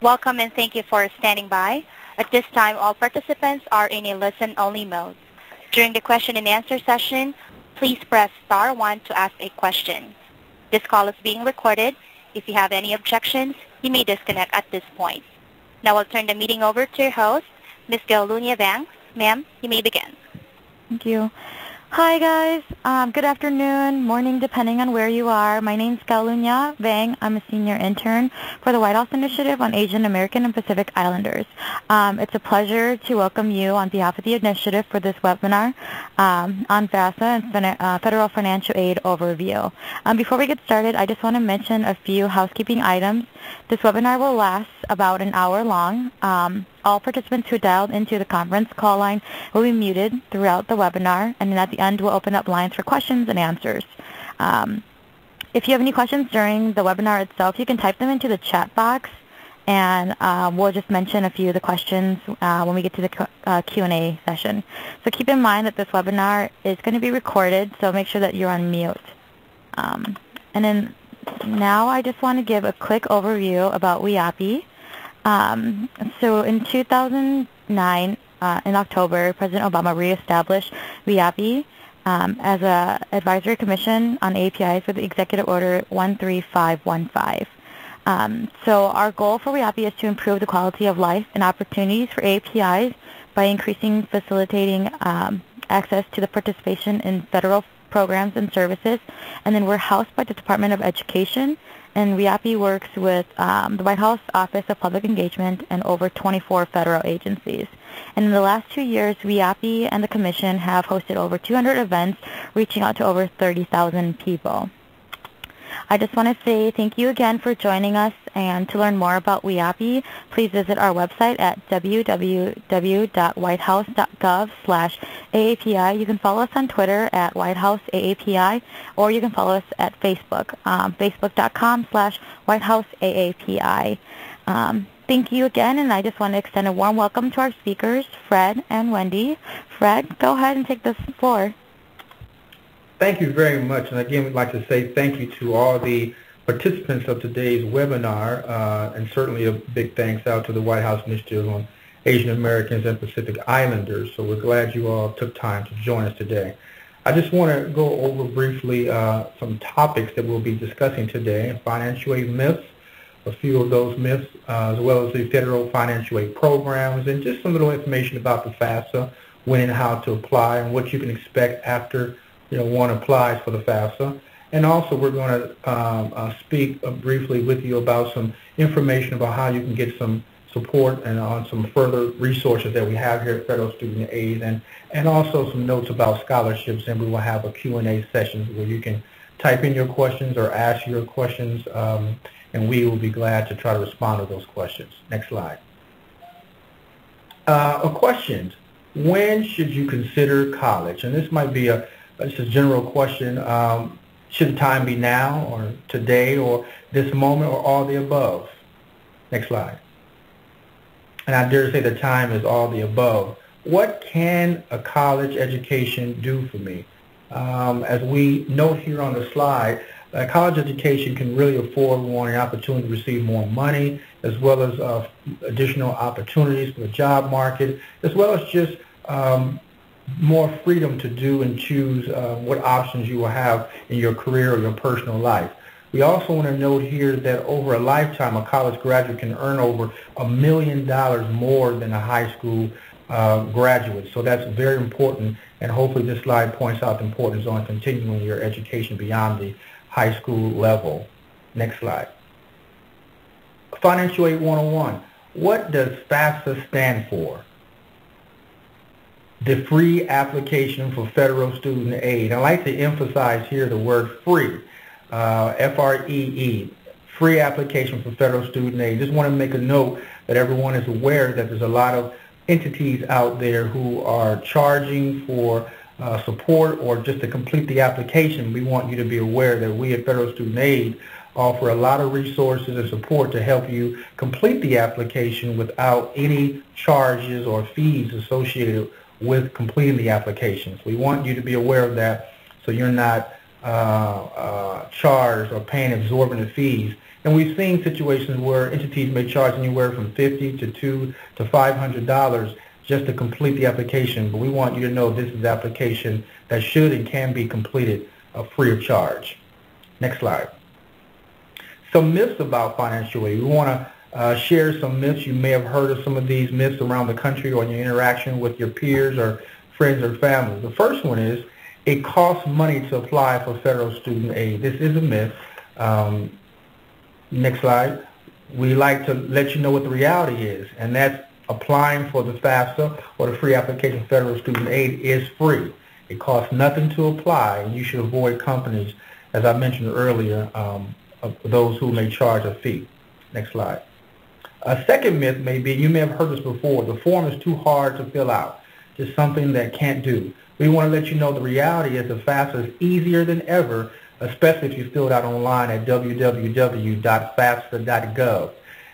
Welcome and thank you for standing by. At this time, all participants are in a listen-only mode. During the question and answer session, please press star 1 to ask a question. This call is being recorded. If you have any objections, you may disconnect at this point. Now I'll turn the meeting over to your host, Ms. Galunya Vang. Ma'am, you may begin. Thank you. Hi guys, good afternoon, morning, depending on where you are. My name's Galunya Vang. I'm a senior intern for the White House Initiative on Asian American and Pacific Islanders. It's a pleasure to welcome you on behalf of the initiative for this webinar on FAFSA and Federal Financial Aid Overview. Before we get started, I just want to mention a few housekeeping items. This webinar will last about an hour long. All participants who dialed into the conference call line will be muted throughout the webinar, and then at the end we'll open up lines for questions and answers. If you have any questions during the webinar itself, you can type them into the chat box, and we'll just mention a few of the questions when we get to the Q&A session. So keep in mind that this webinar is going to be recorded, so make sure that you're on mute. And then now I just want to give a quick overview about WIAPI. So in 2009, in October, President Obama reestablished WIAPI as an advisory commission on APIs with Executive Order 13515. So our goal for WIAPI is to improve the quality of life and opportunities for APIs by increasing facilitating access to the participation in federal programs and services. And then we're housed by the Department of Education, and WIAPI works with the White House Office of Public Engagement and over 24 federal agencies. And in the last 2 years, WIAPI and the Commission have hosted over 200 events, reaching out to over 30,000 people. I just want to say thank you again for joining us, and to learn more about WIAPI, please visit our website at www.whitehouse.gov/AAPI. You can follow us on Twitter at WhiteHouseAAPI, or you can follow us at Facebook, facebook.com/WhiteHouseAAPI. Thank you again, and I just want to extend a warm welcome to our speakers, Fred and Wendy. Fred, go ahead and take the floor. Thank you very much, and again we'd like to say thank you to all the participants of today's webinar, and certainly a big thanks out to the White House Initiative on Asian Americans and Pacific Islanders. So we're glad you all took time to join us today. I just want to go over briefly some topics that we'll be discussing today: financial aid myths, a few of those myths, as well as the federal financial aid programs, and just some little information about the FAFSA, when and how to apply, and what you can expect after one applies for the FAFSA. And also we're going to speak briefly with you about some information about how you can get some support and on some further resources that we have here at Federal Student Aid, and also some notes about scholarships, and we will have a Q&A session where you can type in your questions or ask your questions, and we will be glad to try to respond to those questions. Next slide. A question: when should you consider college? And this might be it's a general question. Should the time be now, or today, or this moment, or all the above? Next slide. And I dare say the time is all the above. What can a college education do for me? As we note here on the slide, college education can really afford one an opportunity to receive more money, as well as additional opportunities for the job market, as well as just more freedom to do and choose what options you will have in your career or your personal life. We also want to note here that over a lifetime, a college graduate can earn over $1 million more than a high school graduate. So that's very important, and hopefully this slide points out the importance on continuing your education beyond the high school level. Next slide. Financial Aid 101. What does FAFSA stand for? The free application for federal student aid. I like to emphasize here the word free, F-R-E-E, free application for federal student aid. Just want to make a note that everyone is aware that there's a lot of entities out there who are charging for support or just to complete the application. We want you to be aware that we at Federal Student Aid offer a lot of resources and support to help you complete the application without any charges or fees associated with completing the applications. We want you to be aware of that so you're not charged or paying exorbitant fees And we've seen situations where entities may charge anywhere from $50 to $500 just to complete the application. But we want you to know this is the application that should and can be completed free of charge. Next slide. Some myths about financial aid. We want to share some myths. You may have heard of some of these myths around the country or in your interaction with your peers or friends or family. The first one is it costs money to apply for federal student aid. This is a myth. Next slide. We like to let you know what the reality is, and that's applying for the FAFSA or the free application for federal student aid is free. It costs nothing to apply, and you should avoid companies, as I mentioned earlier, of those who may charge a fee. Next slide. A second myth may be, you may have heard this before, the form is too hard to fill out. It's something that can't do. We want to let you know the reality is the FAFSA is easier than ever, especially if you fill it out online at www.fafsa.gov.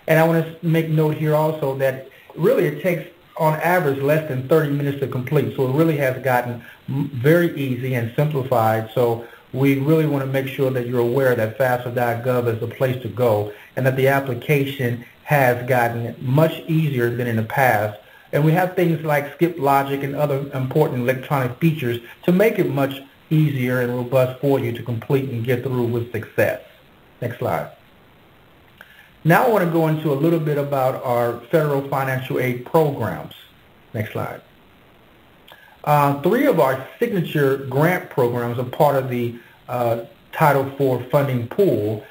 And I want to make note here also that really it takes on average less than 30 minutes to complete. So it really has gotten very easy and simplified. So we really want to make sure that you're aware that FAFSA.gov is the place to go and that the application has gotten much easier than in the past. And we have things like Skip Logic and other important electronic features to make it much easier and robust for you to complete and get through with success. Next slide. Now I want to go into a little bit about our federal financial aid programs. Next slide. 3 of our signature grant programs are part of the Title IV funding pool.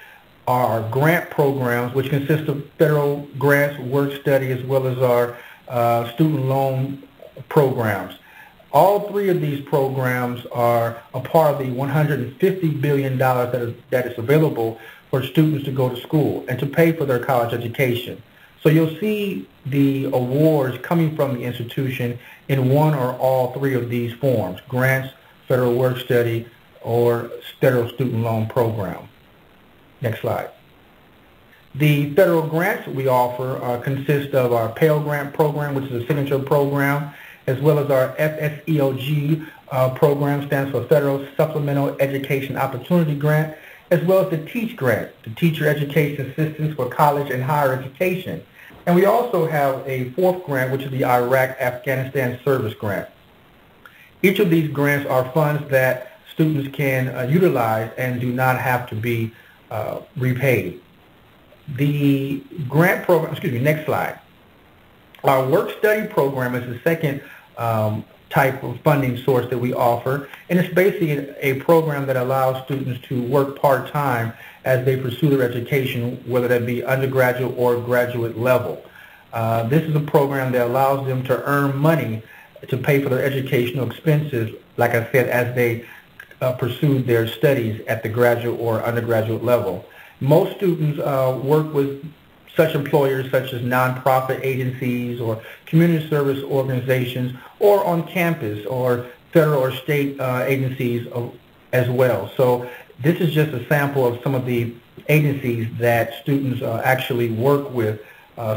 Our grant programs, which consist of federal grants, work study, as well as our student loan programs. All 3 of these programs are a part of the $150 billion that is available for students to go to school and to pay for their college education. So you'll see the awards coming from the institution in one or all 3 of these forms: grants, federal work study, or federal student loan program. Next slide. The federal grants we offer consist of our Pell Grant program, which is a signature program, as well as our FSEOG program, stands for Federal Supplemental Education Opportunity Grant, as well as the TEACH grant, the Teacher Education Assistance for College and Higher Education. And we also have a 4th grant, which is the Iraq-Afghanistan Service Grant. Each of these grants are funds that students can utilize and do not have to be repaid. The grant program, next slide. Our work study program is the second type of funding source that we offer, and it's basically a program that allows students to work part-time as they pursue their education, whether that be undergraduate or graduate level. This is a program that allows them to earn money to pay for their educational expenses, like I said, as they pursue their studies at the graduate or undergraduate level. Most students work with such employers such as nonprofit agencies or community service organizations, or on campus or federal or state agencies as well. So this is just a sample of some of the agencies that students actually work with.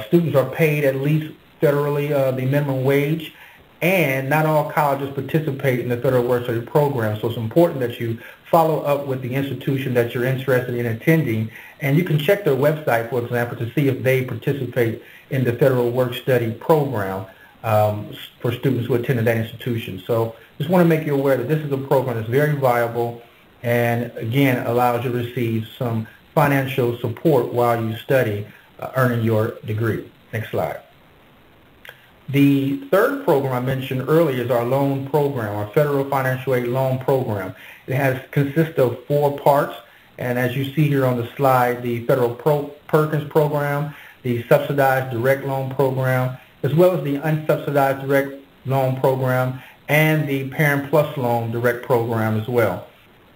Students are paid at least federally the minimum wage, and not all colleges participate in the federal work study program. So it's important that you follow up with the institution that you're interested in attending, and you can check their website, for example, to see if they participate in the federal work study program for students who attend that institution. So just want to make you aware that this is a program that's very viable and, again, allows you to receive some financial support while you study, earning your degree. Next slide. The 3rd program I mentioned earlier is our loan program, our federal financial aid loan program. It consists of 4 parts, and as you see here on the slide, the federal Perkins program, the subsidized direct loan program, as well as the unsubsidized direct loan program, and the Parent Plus loan direct program as well.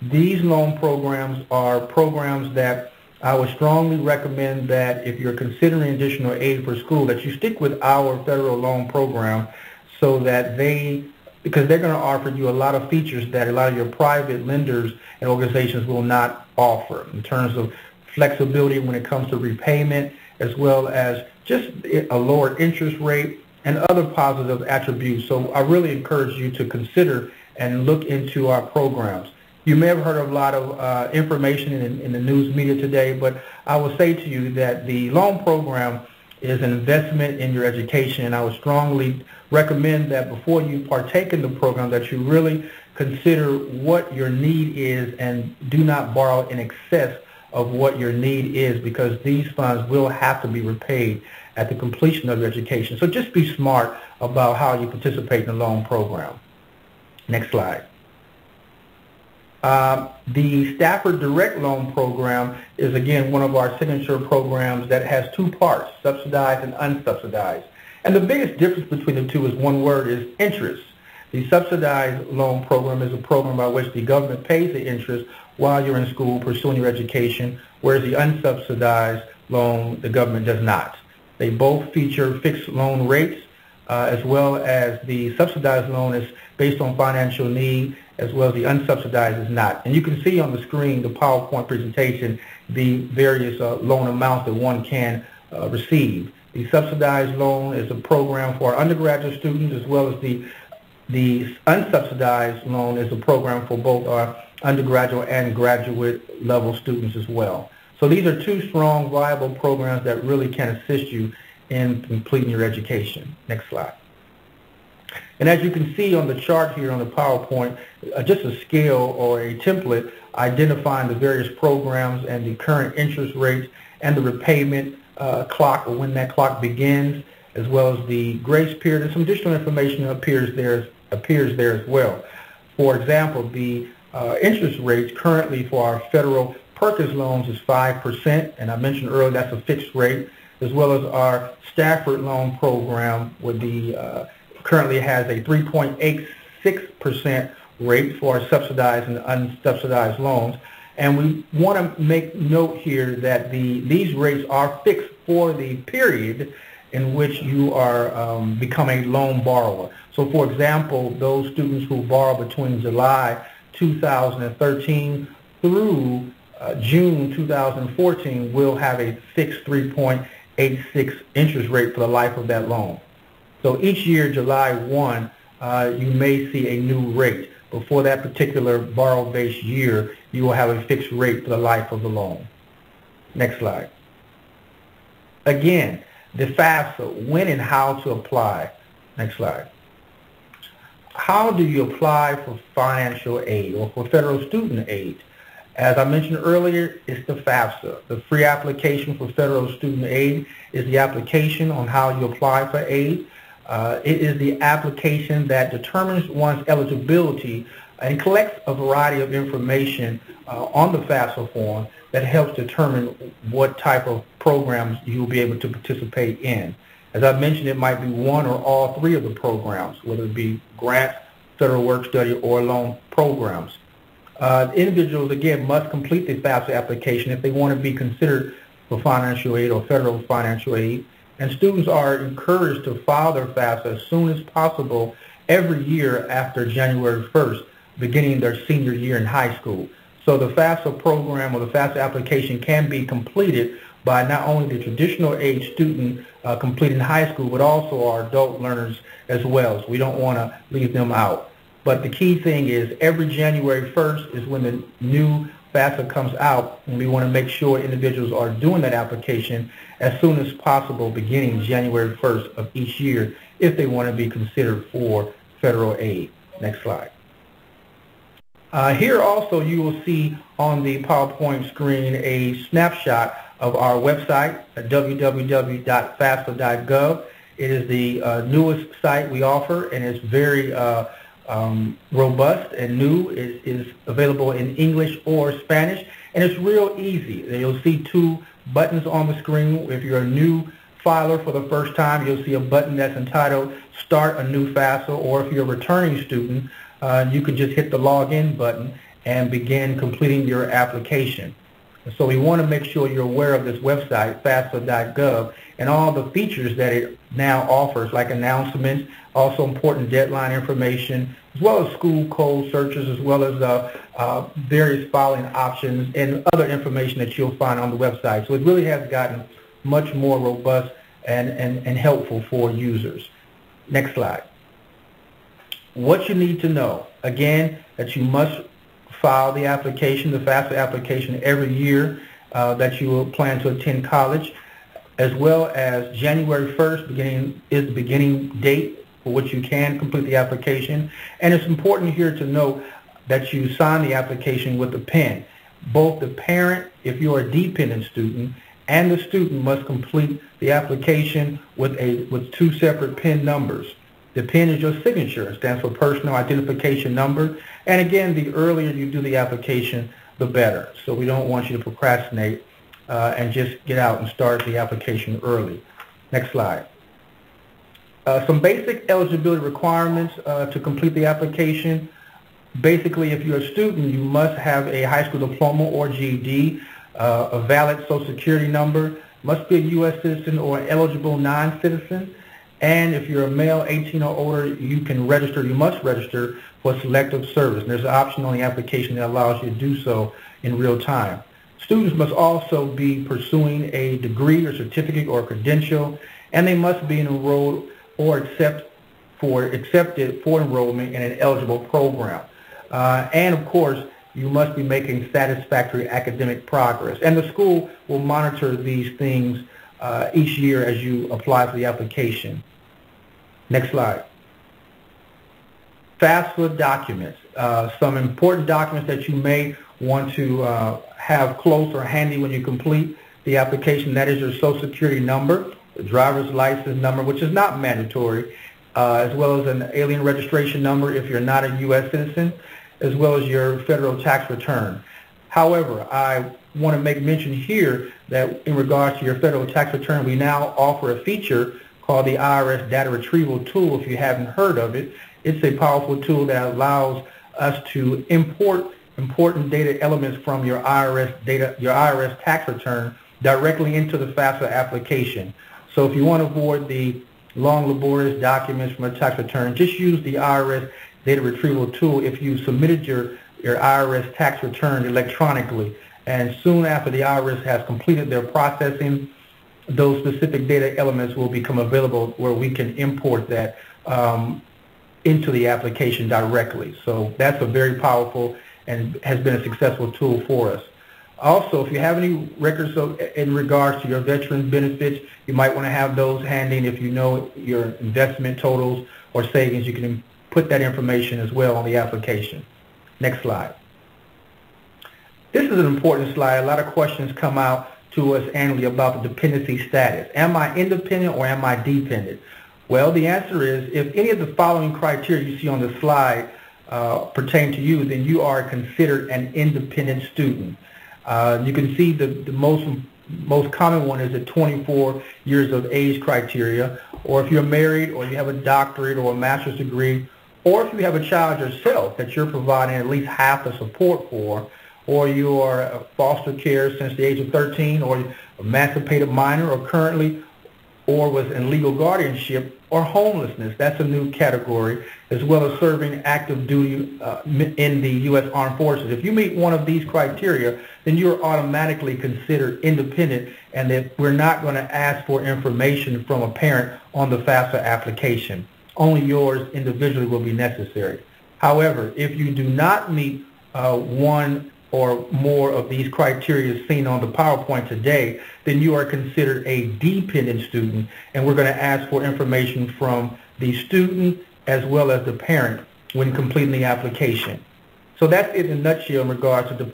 These loan programs are programs that I would strongly recommend that if you're considering additional aid for school, that you stick with our federal loan program, so that because they're going to offer you a lot of features that a lot of your private lenders and organizations will not offer, in terms of flexibility when it comes to repayment, as well as just a lower interest rate and other positive attributes. So I really encourage you to consider and look into our programs. You may have heard of a lot of information in the news media today, but I will say to you that the loan program is an investment in your education, and I would strongly recommend that before you partake in the program that you really consider what your need is and do not borrow in excess of what your need is, because these funds will have to be repaid at the completion of your education. So just be smart about how you participate in the loan program. Next slide. The Stafford Direct Loan Program is, again, one of our signature programs that has two parts, subsidized and unsubsidized. And the biggest difference between the two is one word, is interest. The subsidized loan program is a program by which the government pays the interest while you're in school pursuing your education, whereas the unsubsidized loan, the government does not. They both feature fixed loan rates, as well as the subsidized loan is based on financial need, as well as the unsubsidized is not. And you can see on the screen, the PowerPoint presentation, the various loan amounts that one can receive. The subsidized loan is a program for undergraduate students, as well as the unsubsidized loan is a program for both our undergraduate and graduate level students as well. So these are two strong, viable programs that really can assist you in completing your education. Next slide. And as you can see on the chart here on the PowerPoint, just a scale or a template identifying the various programs and the current interest rates and the repayment clock, or when that clock begins, as well as the grace period, and some additional information appears there as well. For example, the interest rates currently for our federal Perkins loans is 5%, and I mentioned earlier that's a fixed rate, as well as our Stafford loan program with the currently has a 3.86% rate for our subsidized and unsubsidized loans. And we want to make note here that these rates are fixed for the period in which you are become a loan borrower. So for example, those students who borrow between July 2013 through June 2014 will have a fixed 3.86 interest rate for the life of that loan. So each year, July 1, you may see a new rate. But for that particular borrow-based year, you will have a fixed rate for the life of the loan. Next slide. Again, the FAFSA, when and how to apply. Next slide. How do you apply for financial aid or for federal student aid? As I mentioned earlier, it's the FAFSA. The free application for federal student aid is the application on how you apply for aid. It is the application that determines one's eligibility and collects a variety of information on the FAFSA form that helps determine what type of programs you'll be able to participate in. As I mentioned, it might be one or all three of the programs, whether it be grants, federal work study, or loan programs. Individuals, again, must complete the FAFSA application if they want to be considered for financial aid or federal financial aid. And students are encouraged to file their FAFSA as soon as possible every year after January 1st, beginning their senior year in high school. So the FAFSA program or the FAFSA application can be completed by not only the traditional age student completing high school, but also our adult learners as well. So we don't want to leave them out. But the key thing is every January 1st is when the new FAFSA comes out, and we want to make sure individuals are doing that application as soon as possible, beginning January 1st of each year, if they want to be considered for federal aid. Next slide. Here also you will see on the PowerPoint screen a snapshot of our website at www.fafsa.gov. It is the newest site we offer, and it's very robust and new. It is available in English or Spanish, and it's real easy. You'll see two buttons on the screen. If you're a new filer for the first time, you'll see a button that's entitled Start a New FAFSA, or if you're a returning student, you can just hit the Login button and begin completing your application. So we want to make sure you're aware of this website, FAFSA.gov, and all the features that it now offers, like announcements, also important deadline information, as well as school code searches, as well as various filing options and other information that you'll find on the website. So it really has gotten much more robust and helpful for users. Next slide. What you need to know, again, that you must file the application, the FAFSA application, every year that you will plan to attend college, as well as January 1st is the beginning date for which you can complete the application. And it's important here to note that you sign the application with a pen. Both the parent, if you're a dependent student, and the student must complete the application with two separate PIN numbers. The PIN is your signature. It stands for personal identification number. And again, the earlier you do the application, the better. So we don't want you to procrastinate and just get out and start the application early. Next slide. Some basic eligibility requirements to complete the application. Basically, if you're a student, you must have a high school diploma or GED, a valid Social Security number, must be a U.S. citizen or an eligible non-citizen, and if you're a male 18 or older, you must register for selective service. And there's an option on the application that allows you to do so in real time. Students must also be pursuing a degree or certificate or credential, and they must be enrolled or accepted for enrollment in an eligible program. And of course, you must be making satisfactory academic progress. And the school will monitor these things each year as you apply for the application. Next slide. FAFSA documents. Some important documents that you may want to have close or handy when you complete the application. That is your Social Security number, the driver's license number, which is not mandatory, as well as an alien registration number if you're not a U.S. citizen, as well as your federal tax return. However, I want to make mention here that in regards to your federal tax return, we now offer a feature called the IRS Data Retrieval Tool. If you haven't heard of it, it's a powerful tool that allows us to import important data elements from your IRS tax return directly into the FAFSA application. So if you want to avoid the long, laborious documents from a tax return, just use the IRS Data Retrieval Tool if you submitted your IRS tax return electronically. And soon after the IRS has completed their processing, those specific data elements will become available where we can import that into the application directly. So that's a very powerful and has been a successful tool for us. Also, if you have any records in regards to your veterans benefits, you might want to have those handy. And if you know your investment totals or savings, you can put that information as well on the application. Next slide. This is an important slide. A lot of questions come out to us annually about the dependency status. Am I independent or am I dependent? Well, the answer is if any of the following criteria you see on the slide pertain to you, then you are considered an independent student. You can see the most common one is the 24 years of age criteria, or if you're married or you have a doctorate or a master's degree, or if you have a child yourself that you're providing at least half the support for, or you are a foster care since the age of 13, or emancipated minor, or currently, or was in legal guardianship, or homelessness. That's a new category, as well as serving active duty in the U.S. Armed Forces. If you meet one of these criteria, then you're automatically considered independent, and that we're not going to ask for information from a parent on the FAFSA application. Only yours individually will be necessary. However, if you do not meet one or more of these criteria seen on the PowerPoint today, then you are considered a dependent student, and we're going to ask for information from the student as well as the parent when completing the application. So that's it in a nutshell in regards to